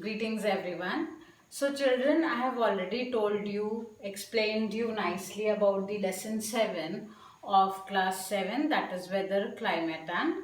Greetings everyone. So children, I have already told you, explained you nicely about the lesson 7 of class 7, that is weather, climate and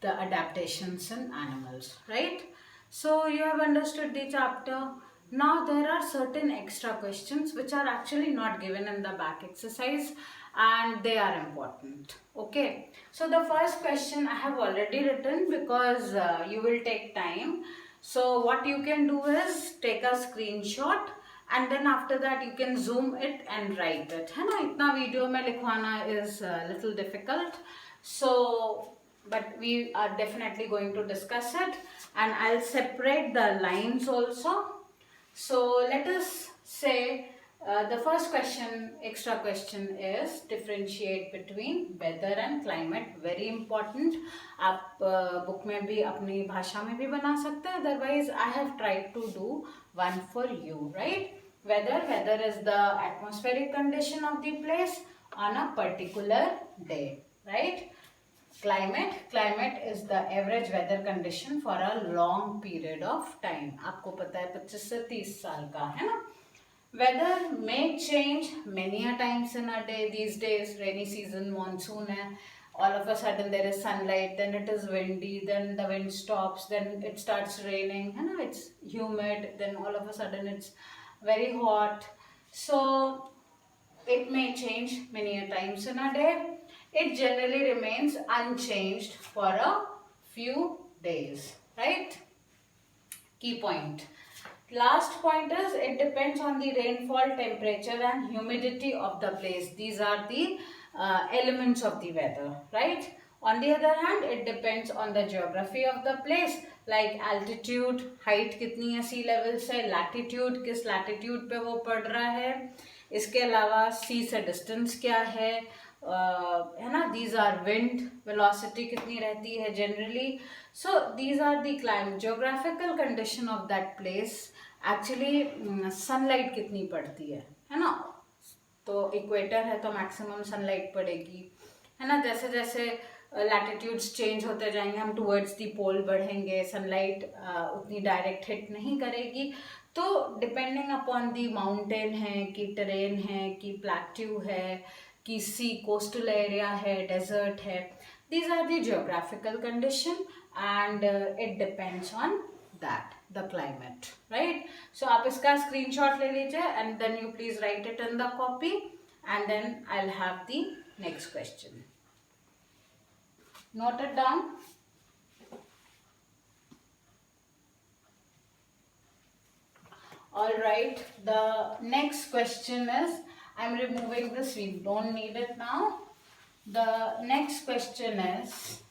the adaptations in animals, right? So you have understood the chapter. Now there are certain extra questions which are actually not given in the back exercise and they are important. Okay. So the first question I have already written because you will take time. So what you can do is take a screenshot and then after that you can zoom it and write it. है ना, इतना video में लिखवाना is a little difficult. So but we are definitely going to discuss it and I'll separate the lines also. So let us say the first question, extra question is differentiate between weather and climate. Very important. आप book में भी अपनी भाषा में भी बना सकते हैं. Otherwise, I have tried to do one for you, right? Weather is the atmospheric condition of the place on a particular day, right? Climate is the average weather condition for a long period of time. आपको पता है 25 से 30 साल का है ना. Weather may change many a times in a day. These days, rainy season, monsoon hai. All of a sudden there is sunlight, then it is windy, then the wind stops, then it starts raining, you know, it's humid, then all of a sudden it's very hot. So it may change many a times in a day. It generally remains unchanged for a few days, right? Key point. Last point is it depends on the rainfall, temperature and humidity of the place. These are the elements of the weather, right? On the other hand, it depends on the geography of the place, like altitude, height कितनी है sea level से, latitude किस latitude पे वो पड़ रहा है, इसके अलावा sea से distance क्या है ना, these are wind velocity कितनी रहती है generally. So these are the climate, geographical condition of that place. Actually sunlight कितनी पड़ती है ना, तो इक्वेटर है तो मैक्सिमम सनलाइट पड़ेगी, है ना. जैसे जैसे लैटिट्यूड्स चेंज होते जाएंगे हम टुवर्ड्स दी पोल बढ़ेंगे, सनलाइट उतनी डायरेक्ट हिट नहीं करेगी. तो डिपेंडिंग अपॉन दी माउंटेन है कि टेरेन है कि प्लेट्यू है कि सी कोस्टल एरिया है, डेजर्ट है, these are the geographical condition and it depends on that, the climate, right? So आप इसका screenshot ले लीजिए and then you please write it in the copy and then I'll have the next question. Note it down. All right, the next question is, I'm removing this, we don't need it now. The next question is,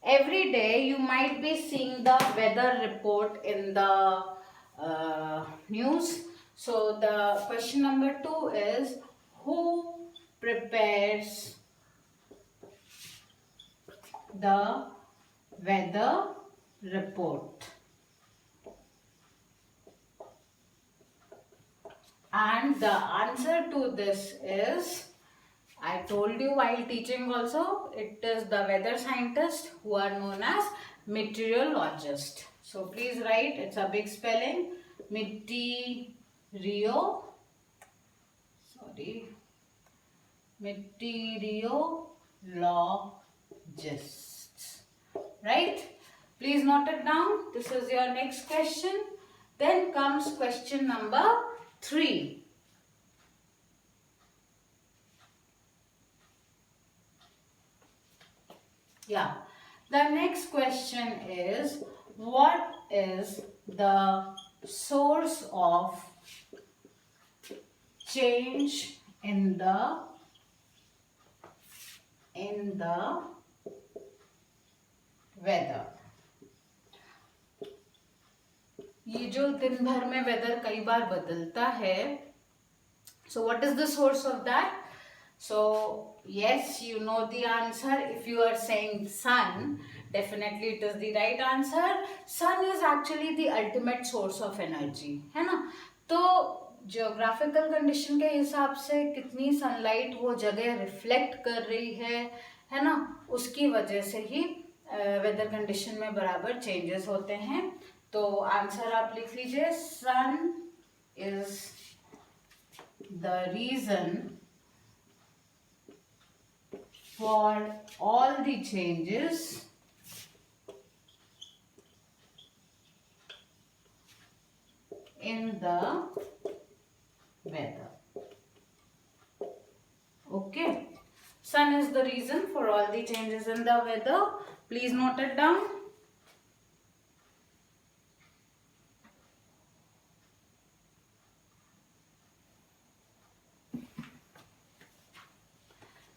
every day you might be seeing the weather report in the news. So the question number 2 is, who prepares the weather report? And the answer to this is, I told you while teaching also, it is the weather scientists who are known as meteorologist. So please write, it's a big spelling, meteorologists, right? Please note it down. This is your next question. Then comes question number 3. Yeah, the next question is, what is the source of change in the weather? ये जो दिन भर में weather कई बार बदलता है, so what is the source of that? So yes, you know the answer. If you are saying sun, definitely it is the right answer. Sun is actually the ultimate source of energy, है ना. तो geographical condition के हिसाब से कितनी sunlight वो जगह reflect कर रही है ना, उसकी वजह से ही वेदर कंडीशन में बराबर चेंजेस होते हैं। तो आंसर आप लिख लीजिए, sun is the reason for all the changes in the weather. Okay, sun is the reason for all the changes in the weather. Please note it down.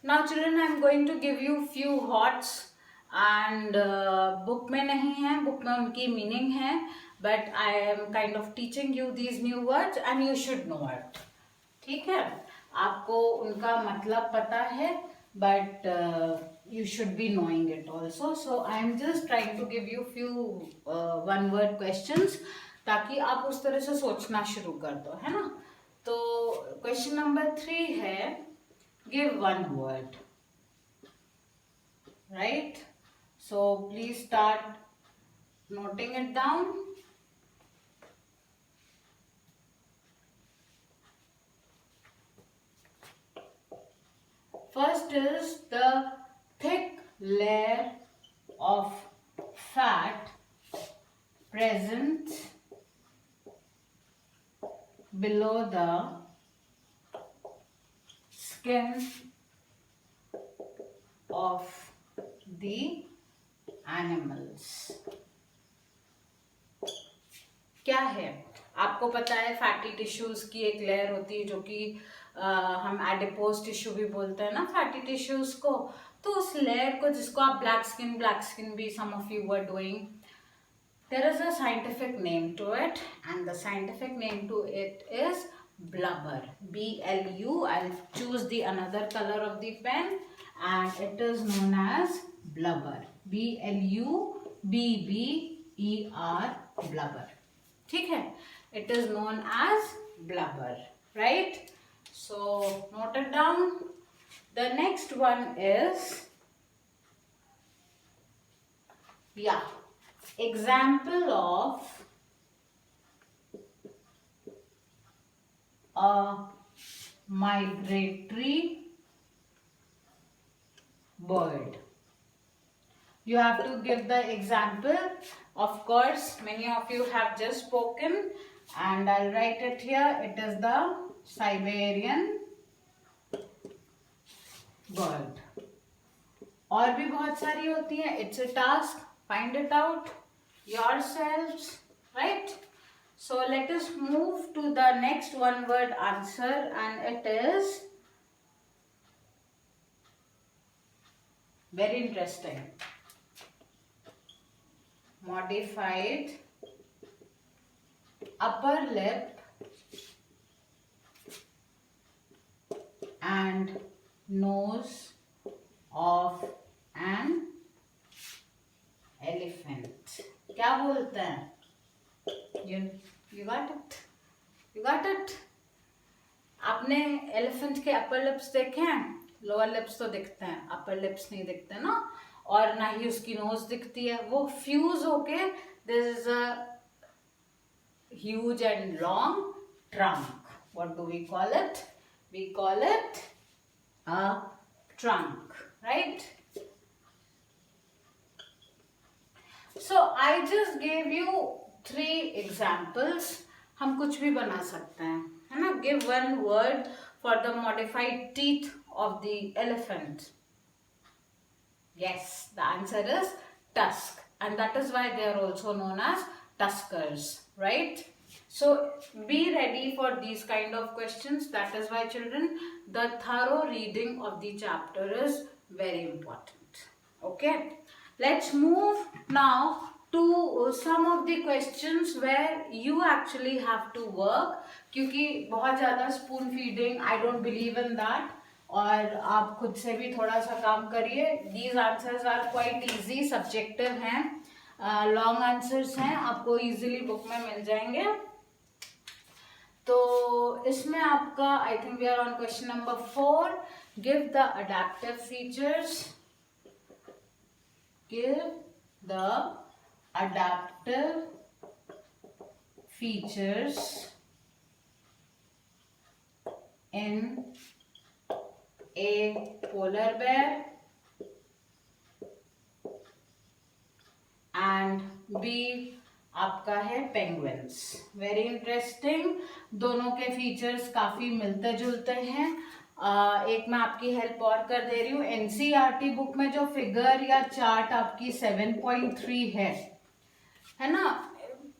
Now children, I am going to give you few thoughts and book में नहीं है, book में उनकी meaning है, but I am kind of teaching you these new words and you should know it. ठीक है, आपको उनका मतलब पता है, but you should be knowing it also. So I am just trying to give you few one word questions ताकि आप उस तरह से सोचना शुरू कर दो, है ना। तो क्वेश्चन नंबर 3 है, give one word, right? So please start noting it down. First is the thick layer of fat present below the skin of the animals. क्या है, आपको पता है फैटी टिश्यूज की एक लेयर होती है जो कि हम एडिपोज टिश्यू भी बोलते हैं ना फैटी टिश्यूज को। तो उस लेयर को, जिसको आप ब्लैक स्किन भी some of you were doing, there is a scientific name to it and the scientific name to it is blubber. BLU. I'll choose the another color of the pen and it is known as blubber. BLUBBER, blubber. ठीक है, it is known as blubber, right? So note it down. The next one is, example of a migratory bird. You have to give the example. Of course, many of you have just spoken and I'll write it here. It is the Siberian bird. और भी बहुत सारी होती हैं. It's a task. Find it out yourselves, right? So let us move to the next one word answer and it is very interesting. Modified upper lip and nose of an elephant. क्या बोलते हैं? You got it? You got it? आपने elephant के upper lips देखे हैं? Lower lips तो दिखते हैं, अपर लिप्स नहीं दिखते ना, और ना ही उसकी नोज दिखती है। वो फ्यूज होके this is a huge and long trunk. What do we call it? We call it a trunk, right? So I just gave you 3 examples. हम कुछ भी बना सकते हैं, है ना? Give one word for the modified teeth of the elephant. Yes, the answer is tusk, and that is why they are also known as tuskers, right? So be ready for these kind of questions. That is why, children, the thorough reading of the chapter is very important. Okay, let's move now to some of the questions where you actually have to work, क्योंकि बहुत ज़्यादा spoon feeding, I don't believe in that. और आप खुद से भी थोड़ा सा काम करिए. These answers are quite easy, subjective हैं, long answers हैं, आपको easily book में मिल जाएंगे. तो इसमें आपका I think we are on question number 4. Give the adaptive features give the adaptive features in a polar bear and B आपका है पेंगुइन्स. Very interesting. दोनों के फीचर्स काफी मिलते जुलते हैं. एक मैं आपकी हेल्प और कर दे रही हूँ. एनसीईआरटी बुक में जो फिगर या चार्ट आपकी 7.3 है ना,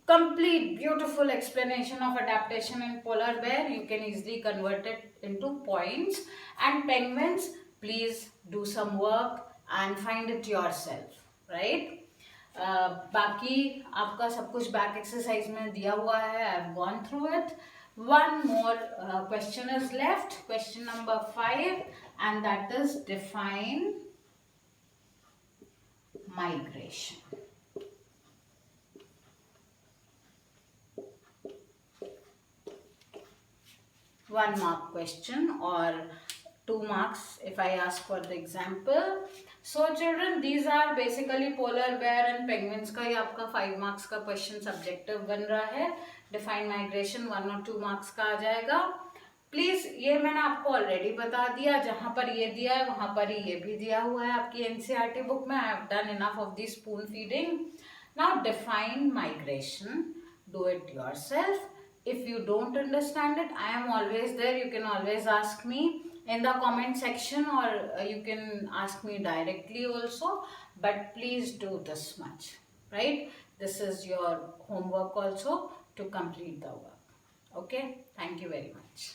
complete beautiful explanation of adaptation in polar bear. You can easily convert it into points. And penguins, please do some work and find it yourself, right? बाकी आपका सब कुछ बैक एक्सरसाइज में दिया हुआ है. I have gone through it. One more question is left, question number 5, and that is define migration. 1 mark question or 2 marks if I ask for the example. So children, these are basically polar bear and penguins का. ये आपका 5 marks का question subjective बन रहा है. Define migration 1 और 2 marks का आ जाएगा. प्लीज ये मैंने आपको ऑलरेडी बता दिया. जहां पर ये दिया है वहां पर ही ये भी दिया हुआ है आपकी एनसीईआरटी बुक में. I have done enough of the spoon feeding. Now define migration. Do it yourself. If you don't understand it, I am always there. You can always ask me in the comment section or you can ask me directly also. But please do this much, right? This is your homework also to complete the work. Okay? Thank you very much.